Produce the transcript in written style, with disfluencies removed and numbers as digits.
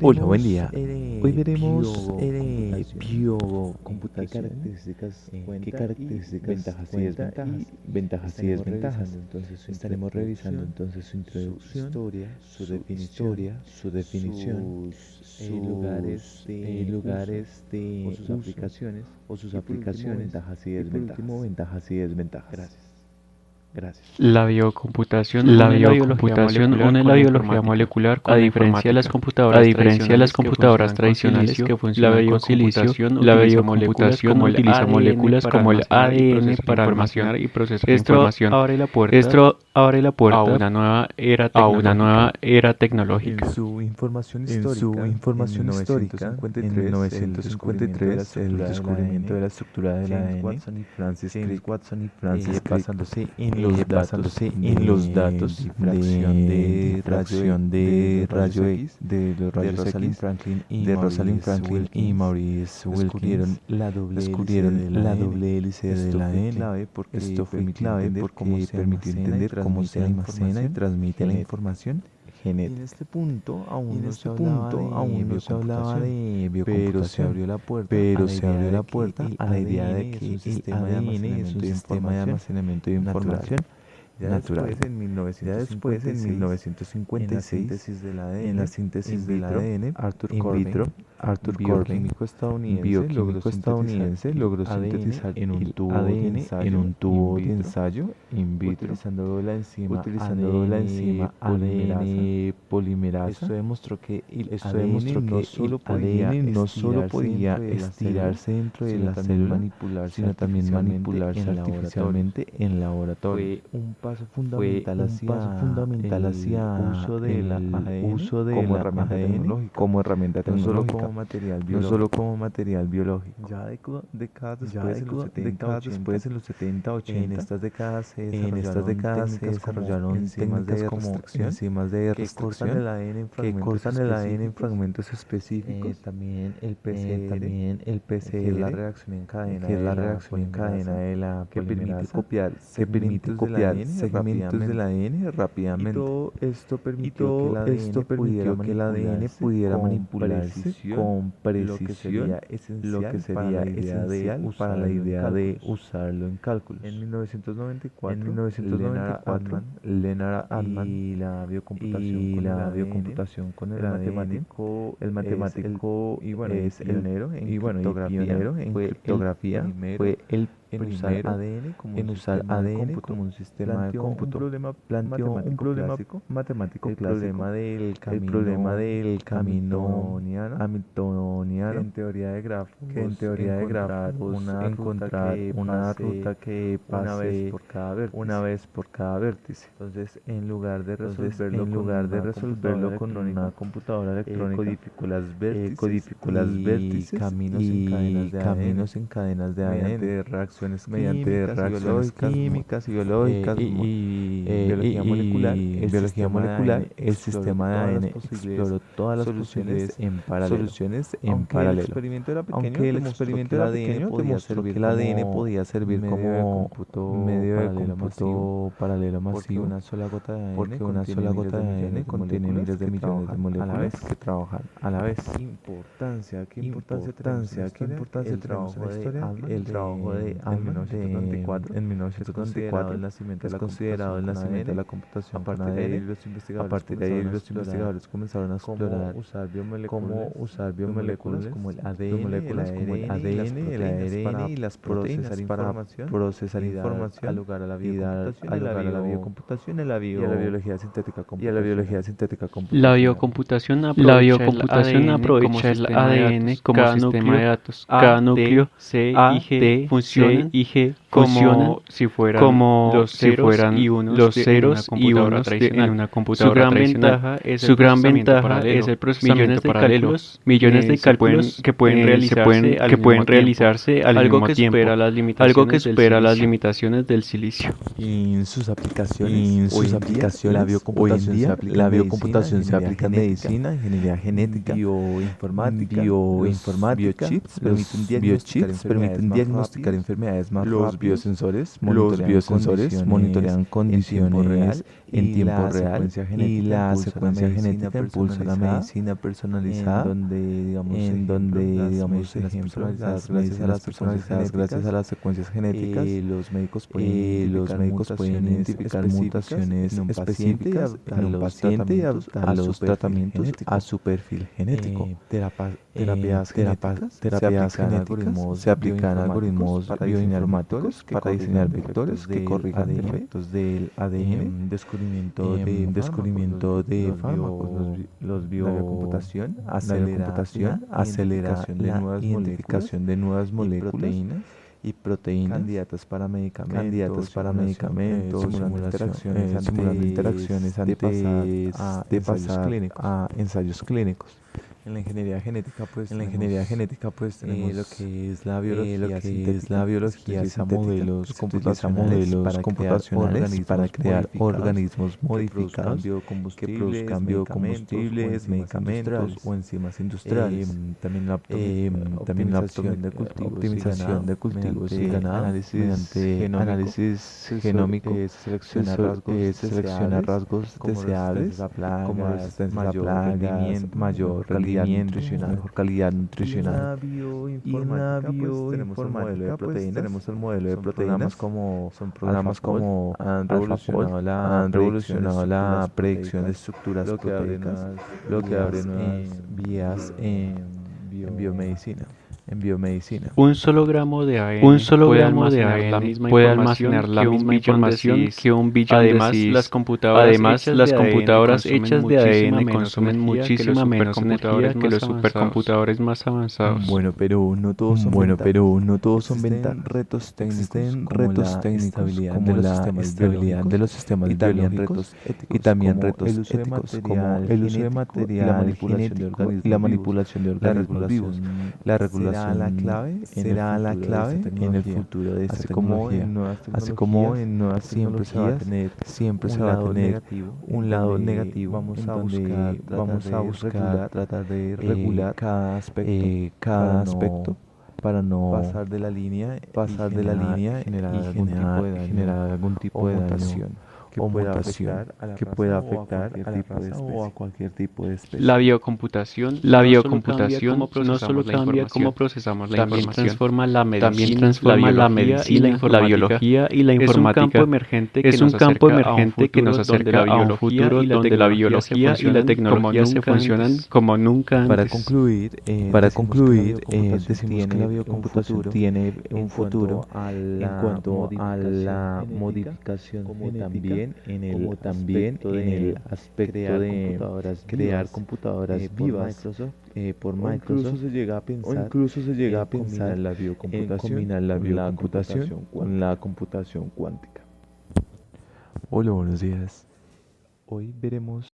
Hola, buen día. Hoy veremos ¿Qué biocomputación, características qué cuenta y características ventajas y cuenta desventajas? y ventajas y Estaremos desventajas. revisando entonces su Estaremos revisando introducción, entonces su su introducción, historia, su su definición, historia, su definición, lugares sus de uso lugares o de sus uso aplicaciones o sus y por último aplicaciones ventajas y y por desventajas. último ventajas y desventajas. Gracias. Gracias. La biocomputación La une la biología biocomputación molecular une con la la biología informática. molecular A con la diferencia de las informática. computadoras tradicionales que la funcionan con silicio, la biocomputación utiliza moléculas como el ADN para almacenar y procesar información. Esto abre la puerta a una nueva era tecnológica. En su información histórica, en 1953, el descubrimiento de la estructura del ADN, James Watson y Francis Crick, basándose en los datos de difracción de rayo X de los rayos X de Rosalind Franklin y Maurice Wilkins, descubrieron la doble hélice del ADN. Esto fue clave porque permitió entender cómo se almacena y transmite la información genética. En este punto aún no se hablaba de biocomputación, pero se abrió la puerta a la idea de que el ADN es un sistema de almacenamiento de información natural. Ya después, en 1956, en la síntesis del ADN, in vitro, Arthur Corbin, bioquímico estadounidense, logró sintetizar en un tubo de ensayo in vitro, utilizando la enzima ADN polimerasa. Esto demostró que el ADN no solo podía estirarse dentro de la célula, sino también manipularse artificialmente en laboratorio. fue un paso Fue fundamental un paso fundamental hacia el uso del ADN como como herramienta ADN tecnológica, como herramienta no solo tecnológica, como material no biológico. solo como material biológico. Ya décadas Ya después, en los 70, décadas 80, en los 70, 80, en estas décadas se en estas décadas se desarrollaron enzimas técnicas de como restricción enzimas de que cortan restricción el ADN en que fragmentos cortan el ADN en específicos. fragmentos específicos. También el PCR, que es la reacción en cadena de la que permite polimerasa, copiar que permite copiar segmentos del ADN rápidamente. Y todo esto permitió que el ADN pudiera manipularse con precisión, lo que sería esencial para la idea de usarlo en cálculos. En 1994, Leonard Altman y la biocomputación con el ADN, el matemático es pionero en criptografía, fue el usar primero ADN en usar ADN como un sistema de cómputo. Planteó un problema matemático el clásico, problema el problema del camino hamiltoniano, que en teoría de grafos, encontrar una ruta que pase una vez por cada vértice. Entonces, en lugar de resolverlo con una computadora electrónica, codificó las vértices y caminos en cadenas de ADN mediante reacciones químicas y biológicas y biología molecular. El sistema de ADN exploró todas las soluciones en paralelo. Aunque el experimento era pequeño, demostró que el ADN podía servir como medio de cómputo paralelo masivo, porque una sola gota de ADN contiene miles de millones de moléculas que trabajan a la vez. ¿Qué importancia El trabajo de Altman en 1994 es considerado el nacimiento de la computación con ADN. A partir de ahí, los investigadores comenzaron a explorar cómo usar biomoléculas como el ADN, el ARN y las proteínas para procesar información y dar lugar a la biocomputación y a la biología sintética La computacional. biocomputación aprovecha el ADN como sistema de datos. Cada núcleo C A, y G T, funcionan C y G como si fueran como los si fueran los ceros y unos en una Su computadora gran tradicional. ventaja es Su el gran procesamiento ventaja paralelo. es el procesamiento paralelo. millones de cálculos que pueden realizarse al algo mismo que tiempo, supera las algo que limitaciones del supera las silicio. limitaciones del silicio. En sus aplicaciones, la biocomputación se aplica en medicina, ingeniería genética, bioinformática, biochips permiten diagnosticar enfermedades enfermedades más Los rápidos. biosensores monitorean condiciones en tiempo real y la secuencia genética impulsa la medicina personalizada, en donde digamos ejemplos gracias a las secuencias genéticas, los médicos pueden identificar mutaciones específicas en un paciente y adaptar a los tratamientos a su perfil genético. Terapias genéticas se aplican algoritmos bioinformáticos para diseñar vectores que corrijan defectos del ADN, descubrimiento de fármacos, la biocomputación acelera la identificación de nuevas moléculas y proteínas candidatas para medicamentos, simulando interacciones antes de pasar a ensayos clínicos. En la ingeniería genética, pues tenemos lo que es la biología, utiliza modelos computacionales para crear organismos modificados que produzcan biocombustibles, medicamentos o enzimas industriales. También la optimización de cultivos y ganado, análisis genómico, selecciona rasgos deseables como resistencia a plagas, mayor mejor calidad nutricional. Y en la bioinformática pues tenemos el modelo de proteínas, programas como han revolucionado la predicción de estructuras proteicas, lo que abre nuevas vías en biomedicina. Un solo gramo de ADN puede almacenar la misma información que un billón de dosis. Además, las computadoras hechas de ADN consumen muchísima menos energía que los supercomputadores más avanzados. Bueno, pero no todos son venta. Existen retos técnicos como la estabilidad de los sistemas biológicos y también retos éticos como el uso de material genético y la manipulación de organismos vivos. La regulación será la clave en el futuro de esta tecnología. Así como en nuevas tecnologías siempre se va a tener un lado negativo. Vamos a buscar tratar de regular cada aspecto para no pasar de la línea y generar algún tipo de daño que pueda afectar a cualquier tipo de especie. La biocomputación no solo cambia cómo procesamos la información, también transforma la medicina, la biología y la informática. Es un campo emergente que nos acerca a un futuro donde la biología y la tecnología se funcionan como nunca antes. Para concluir, decimos que la biocomputación tiene un futuro en cuanto a la modificación genética, también en el aspecto de crear computadoras vivas por Microsoft, o incluso se llega a pensar en combinar la biocomputación con la computación cuántica. Hola, buenos días. Hoy veremos